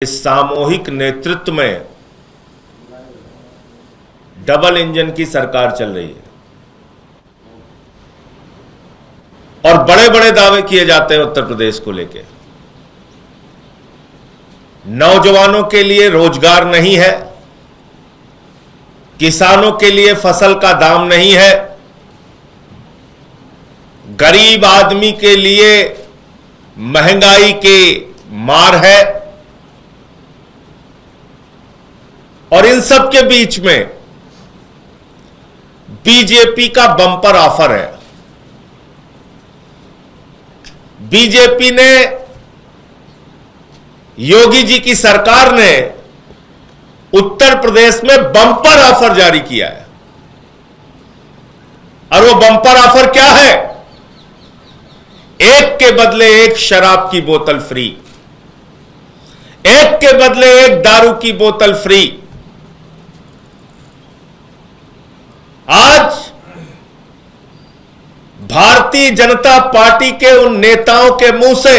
इस सामूहिक नेतृत्व में डबल इंजन की सरकार चल रही है और बड़े बड़े दावे किए जाते हैं उत्तर प्रदेश को लेकर। नौजवानों के लिए रोजगार नहीं है, किसानों के लिए फसल का दाम नहीं है, गरीब आदमी के लिए महंगाई की मार है, और इन सब के बीच में बीजेपी का बम्पर ऑफर है। बीजेपी ने, योगी जी की सरकार ने उत्तर प्रदेश में बम्पर ऑफर जारी किया है। और वो बम्पर ऑफर क्या है? एक के बदले एक शराब की बोतल फ्री, एक के बदले एक दारू की बोतल फ्री। आज भारतीय जनता पार्टी के उन नेताओं के मुंह से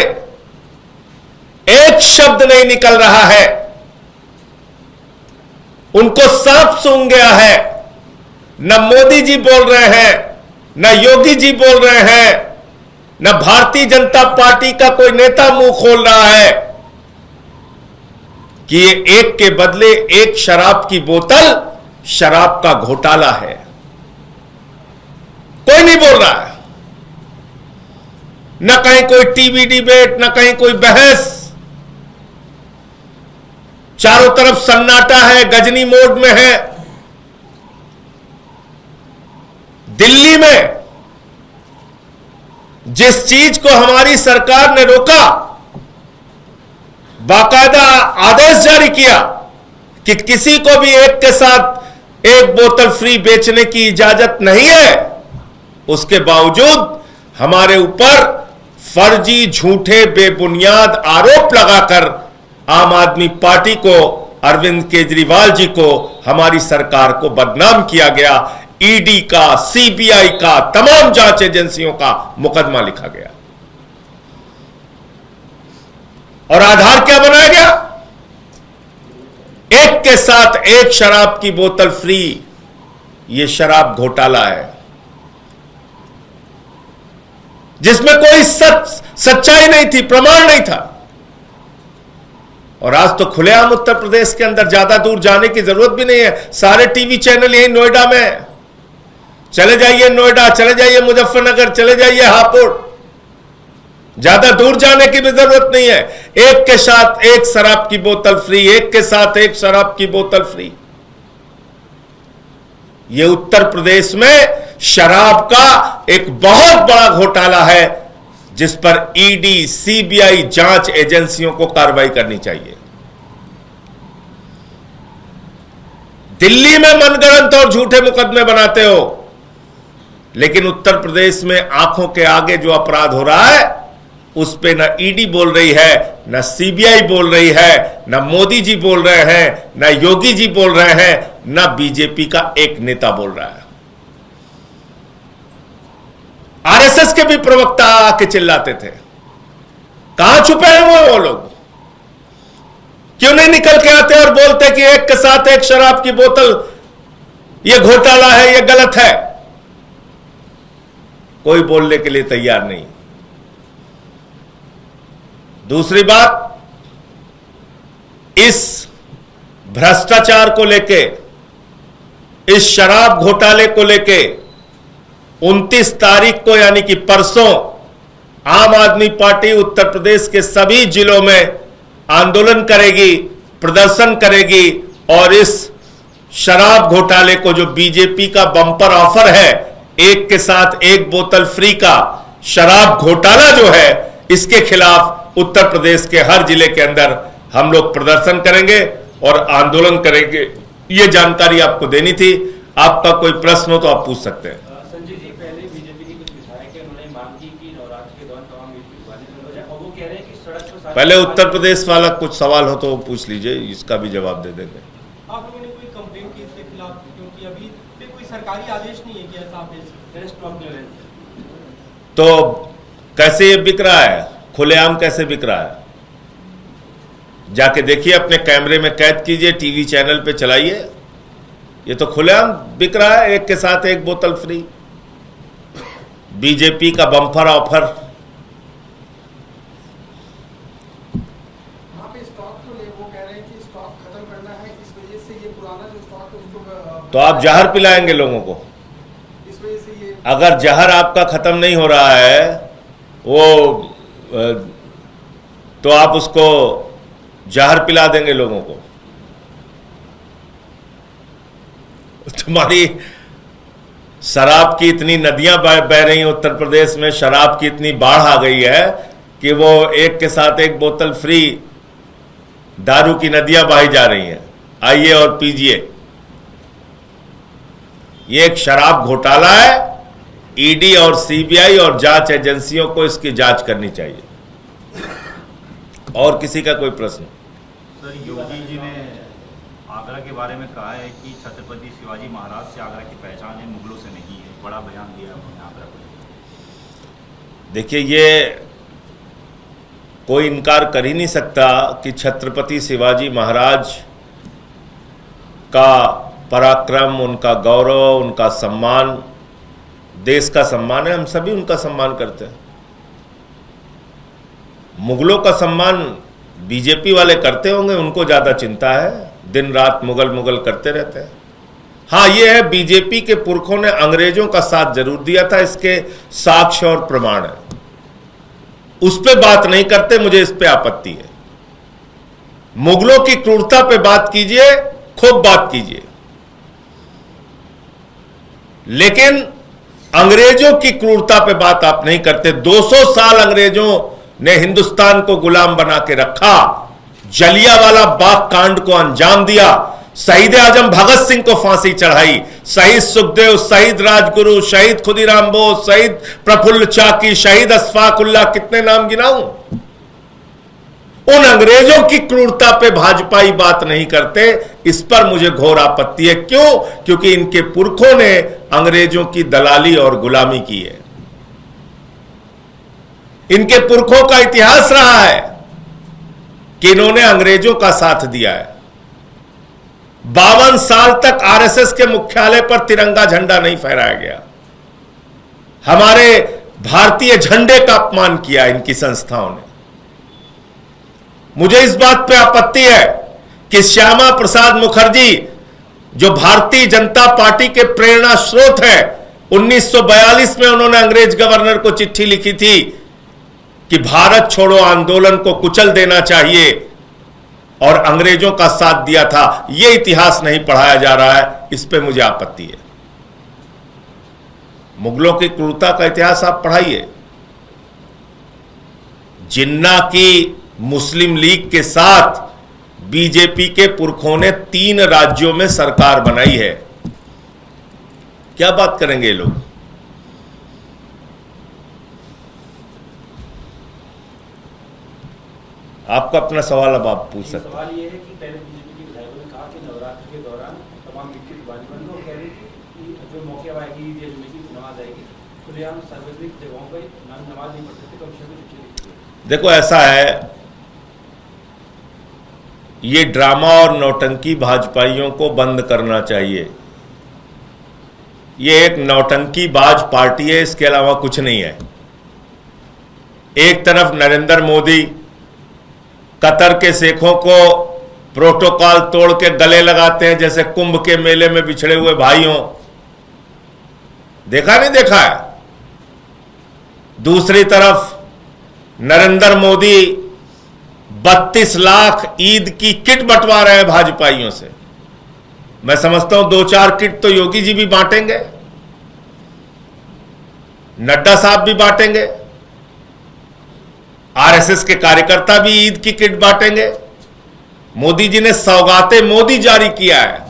एक शब्द नहीं निकल रहा है, उनको सांप सूंघ गया है। न मोदी जी बोल रहे हैं, न योगी जी बोल रहे हैं, न भारतीय जनता पार्टी का कोई नेता मुंह खोल रहा है कि ये एक के बदले एक शराब की बोतल शराब का घोटाला है। कोई नहीं बोल रहा है, न कहीं कोई टीवी डिबेट, न कहीं कोई बहस। चारों तरफ सन्नाटा है, गजनी मोड में है। दिल्ली में जिस चीज को हमारी सरकार ने रोका, बाकायदा आदेश जारी किया कि किसी को भी एक के साथ एक बोतल फ्री बेचने की इजाजत नहीं है, उसके बावजूद हमारे ऊपर फर्जी, झूठे, बेबुनियाद आरोप लगाकर आम आदमी पार्टी को, अरविंद केजरीवाल जी को, हमारी सरकार को बदनाम किया गया। ईडी का, सीबीआई का, तमाम जांच एजेंसियों का मुकदमा लिखा गया। और आधार क्या बनाया गया? एक के साथ एक शराब की बोतल फ्री। यह शराब घोटाला है जिसमें कोई सच्चाई नहीं थी, प्रमाण नहीं था। और आज तो खुलेआम उत्तर प्रदेश के अंदर, ज्यादा दूर जाने की जरूरत भी नहीं है। सारे टीवी चैनल यही नोएडा में, चले जाइए नोएडा, चले जाइए मुजफ्फरनगर, चले जाइए हापुड़, ज्यादा दूर जाने की भी जरूरत नहीं है। एक के साथ एक शराब की बोतल फ्री, एक के साथ एक शराब की बोतल फ्री। यह उत्तर प्रदेश में शराब का एक बहुत बड़ा घोटाला है जिस पर ईडी, सीबीआई जांच एजेंसियों को कार्रवाई करनी चाहिए। दिल्ली में मनगढ़ंत और झूठे मुकदमे बनाते हो, लेकिन उत्तर प्रदेश में आंखों के आगे जो अपराध हो रहा है उस पे न ईडी बोल रही है, न सीबीआई बोल रही है, न मोदी जी बोल रहे हैं, न योगी जी बोल रहे हैं, न बीजेपी का एक नेता बोल रहा है। आरएसएस के भी प्रवक्ता आके चिल्लाते थे। कहां छुपे हैं वो लोग? क्यों नहीं निकल के आते और बोलते कि एक के साथ एक शराब की बोतल ये घोटाला है, ये गलत है? कोई बोलने के लिए तैयार नहीं। दूसरी बात, इस भ्रष्टाचार को लेके, इस शराब घोटाले को लेके 29 तारीख को यानी कि परसों आम आदमी पार्टी उत्तर प्रदेश के सभी जिलों में आंदोलन करेगी, प्रदर्शन करेगी और इस शराब घोटाले को, जो बीजेपी का बम्पर ऑफर है, एक के साथ एक बोतल फ्री का शराब घोटाला जो है, इसके खिलाफ उत्तर प्रदेश के हर जिले के अंदर हम लोग प्रदर्शन करेंगे और आंदोलन करेंगे। ये जानकारी आपको देनी थी। आपका कोई प्रश्न हो तो आप पूछ सकते हैं। पहले उत्तर प्रदेश वाला कुछ सवाल हो तो पूछ लीजिए, इसका भी जवाब दे देंगे। आप लोगों ने कोई कंप्लेंट की इसके खिलाफ? क्योंकि अभी कोई सरकारी आदेश नहीं है कि ऐसा आप तो कैसे ये बिक रहा है? खुलेआम कैसे बिक रहा है? जाके देखिए, अपने कैमरे में कैद कीजिए, टीवी चैनल पे चलाइए। ये तो खुलेआम बिक रहा है, एक के साथ एक बोतल फ्री। बीजेपी का बम्पर ऑफर। वहाँ पे स्टॉक तो वो कह रहे हैं कि स्टॉक खत्म करना है, इस वजह से ये पुराना जो स्टॉक है उसको तो आप जहर पिलाएंगे लोगों को। इस वजह से ये अगर जहर आपका खत्म नहीं हो रहा है वो तो आप उसको जहर पिला देंगे लोगों को। तुम्हारी शराब की इतनी नदियां बह रही हैं उत्तर प्रदेश में, शराब की इतनी बाढ़ आ गई है कि वो एक के साथ एक बोतल फ्री दारू की नदियां बही जा रही हैं। आइए और पीजिए। ये एक शराब घोटाला है। ईडी और सीबीआई और जांच एजेंसियों को इसकी जांच करनी चाहिए। और किसी का कोई प्रश्न? सर, योगी जी ने आगरा के बारे में कहा है कि छत्रपति शिवाजी महाराज से आगरा की पहचान है, मुगलों से नहीं है। बड़ा बयान दिया उन्होंने आगरा को। देखिए, ये कोई इनकार कर ही नहीं सकता कि छत्रपति शिवाजी महाराज का पराक्रम, उनका गौरव, उनका सम्मान देश का सम्मान है। हम सभी उनका सम्मान करते हैं। मुगलों का सम्मान बीजेपी वाले करते होंगे, उनको ज्यादा चिंता है, दिन रात मुगल मुगल करते रहते हैं। हाँ, ये है, बीजेपी के पुरखों ने अंग्रेजों का साथ जरूर दिया था, इसके साक्ष्य और प्रमाण है। उस पे बात नहीं करते, मुझे इस पे आपत्ति है। मुगलों की क्रूरता पे बात कीजिए, खूब बात कीजिए, लेकिन अंग्रेजों की क्रूरता पे बात आप नहीं करते। 200 साल अंग्रेजों ने हिंदुस्तान को गुलाम बना के रखा, जलियांवाला बाग कांड को अंजाम दिया, शहीद आजम भगत सिंह को फांसी चढ़ाई, शहीद सुखदेव, शहीद राजगुरु, शहीद खुदीराम बोस, शहीद प्रफुल्ल चाकी, शहीद अशफाकुल्लाह, कितने नाम गिनाऊं। उन अंग्रेजों की क्रूरता पे भाजपाई बात नहीं करते, इस पर मुझे घोर आपत्ति है। क्यों? क्योंकि इनके पुरखों ने अंग्रेजों की दलाली और गुलामी की है। इनके पुरखों का इतिहास रहा है कि इन्होंने अंग्रेजों का साथ दिया है। 52 साल तक आरएसएस के मुख्यालय पर तिरंगा झंडा नहीं फहराया गया। हमारे भारतीय झंडे का अपमान किया इनकी संस्थाओं ने। मुझे इस बात पे आपत्ति है कि श्यामा प्रसाद मुखर्जी, जो भारतीय जनता पार्टी के प्रेरणा स्रोत है, 1942 में उन्होंने अंग्रेज गवर्नर को चिट्ठी लिखी थी कि भारत छोड़ो आंदोलन को कुचल देना चाहिए, और अंग्रेजों का साथ दिया था। यह इतिहास नहीं पढ़ाया जा रहा है, इस पे मुझे आपत्ति है। मुगलों की क्रूरता का इतिहास आप पढ़ाइए। जिन्ना की मुस्लिम लीग के साथ बीजेपी के पुरखों ने 3 राज्यों में सरकार बनाई है। क्या बात करेंगे ये लोग? आपका अपना सवाल अब आप पूछ सकते हैं। सवाल ये है कि पहले बीजेपी के विधायकों ने कहा कि नवरात्र के दौरान तमाम मिट्टी दुकानें बंद, और कह रही थी कि जो मौके आएगी ईद या जुमे की नमाज आएगी, खुलेआम सार्वजनिक जगहों पर नमाज नहीं पढ़ सकते, तो विषय में चिट्ठी लिखी है। देखो, ऐसा है, ये ड्रामा और नौटंकी भाजपाइयों को बंद करना चाहिए। ये एक नौटंकी बाज पार्टी है, इसके अलावा कुछ नहीं है। एक तरफ नरेंद्र मोदी कतर के शेखों को प्रोटोकॉल तोड़ के गले लगाते हैं, जैसे कुंभ के मेले में बिछड़े हुए भाइयों। देखा नहीं देखा है? दूसरी तरफ नरेंद्र मोदी 32 लाख ईद की किट बंटवा रहे हैं भाजपाइयों से। मैं समझता हूं 2-4 किट तो योगी जी भी बांटेंगे, नड्डा साहब भी बांटेंगे, आरएसएस के कार्यकर्ता भी ईद की किट बांटेंगे। मोदी जी ने सौगाते मोदी जारी किया है।